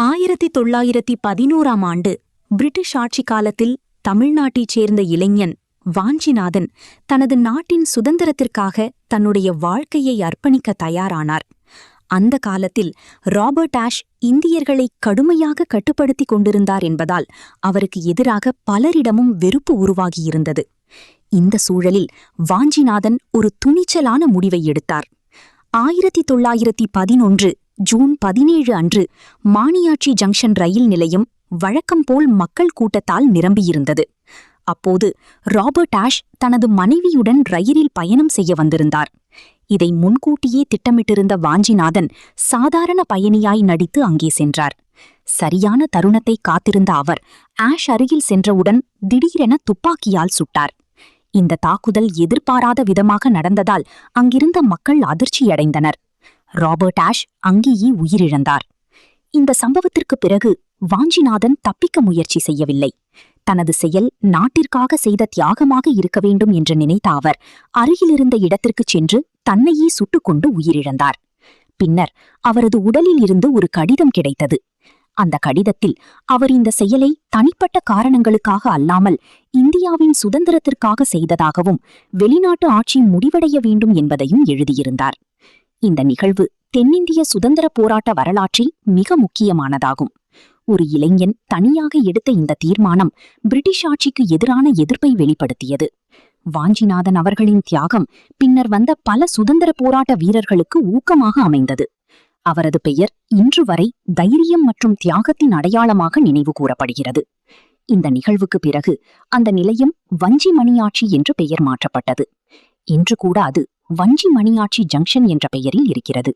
1911ஆம் ஆண்டு பிரிட்டிஷ் ஆட்சி காலத்தில் தமிழ்நாட்டைச் சேர்ந்த இளைஞன் வாஞ்சிநாதன் தனது நாட்டின் சுதந்திரத்திற்காக தன்னுடைய வாழ்க்கையை அர்ப்பணிக்க தயாரானார். அந்த காலத்தில் ராபர்ட் ஆஷ் இந்தியர்களை கடுமையாக கட்டுப்படுத்திக் கொண்டிருந்தார் என்பதால் அவருக்கு எதிராக பலரிடமும் வெறுப்பு உருவாகியிருந்தது. இந்த சூழலில் வாஞ்சிநாதன் ஒரு துணிச்சலான முடிவை எடுத்தார். 1911 ஜூன் 17 அன்று மாணியாச்சி ஜங்ஷன் ரயில் நிலையம் வழக்கம் போல் மக்கள் கூட்டத்தால் நிரம்பியிருந்தது. அப்போது ராபர்ட் ஆஷ் தனது மனைவியுடன் ரயிலில் பயணம் செய்ய வந்திருந்தார். இதை முன்கூட்டியே திட்டமிட்டிருந்த வாஞ்சிநாதன் சாதாரண பயணியாய் நடித்து அங்கே சென்றார். சரியான தருணத்தை காத்திருந்த அவர் ஆஷ் அருகில் சென்றவுடன் திடீரென துப்பாக்கியால் சுட்டார். இந்த தாக்குதல் எதிர்பாராத விதமாக நடந்ததால் அங்கிருந்த மக்கள் அதிர்ச்சியடைந்தனர். ராபர்ட் ஆஷ் அங்கேயே உயிரிழந்தார். இந்த சம்பவத்திற்கு பிறகு வாஞ்சிநாதன் தப்பிக்க முயற்சி செய்யவில்லை. தனது செயல் நாட்டிற்காக செய்த தியாகமாக இருக்க வேண்டும் என்று நினைத்த அவர் அருகிலிருந்த இடத்திற்குச் சென்று தன்னையே சுட்டுக்கொண்டு உயிரிழந்தார். பின்னர் அவரது உடலில் இருந்து ஒரு கடிதம் கிடைத்தது. அந்த கடிதத்தில் அவர் இந்த செயலை தனிப்பட்ட காரணங்களுக்காக அல்லாமல் இந்தியாவின் சுதந்திரத்திற்காக செய்ததாகவும் வெளிநாட்டு ஆட்சி முடிவடைய வேண்டும் என்பதையும் எழுதியிருந்தார். இந்த நிகழ்வு தென்னிந்திய சுதந்திர போராட்ட வரலாற்றில் மிக முக்கியமானதாகும். ஒரு இளைஞன் தனியாக எடுத்த இந்த தீர்மானம் பிரிட்டிஷ் ஆட்சிக்கு எதிரான எதிர்ப்பை வெளிப்படுத்தியது. வாஞ்சிநாதன் அவர்களின் தியாகம் பின்னர் வந்த பல சுதந்திர போராட்ட வீரர்களுக்கு ஊக்கமாக அமைந்தது. அவரது பெயர் இன்று வரை தைரியம் மற்றும் தியாகத்தின் அடையாளமாக நினைவு கூறப்படுகிறது. இந்த நிகழ்வுக்கு பிறகு அந்த நிலையம் வஞ்சி மணியாச்சி என்று பெயர் மாற்றப்பட்டது. இன்று கூட அது வஞ்சி மணியாச்சி ஜங்ஷன் என்ற பெயரில் இருக்கிறது.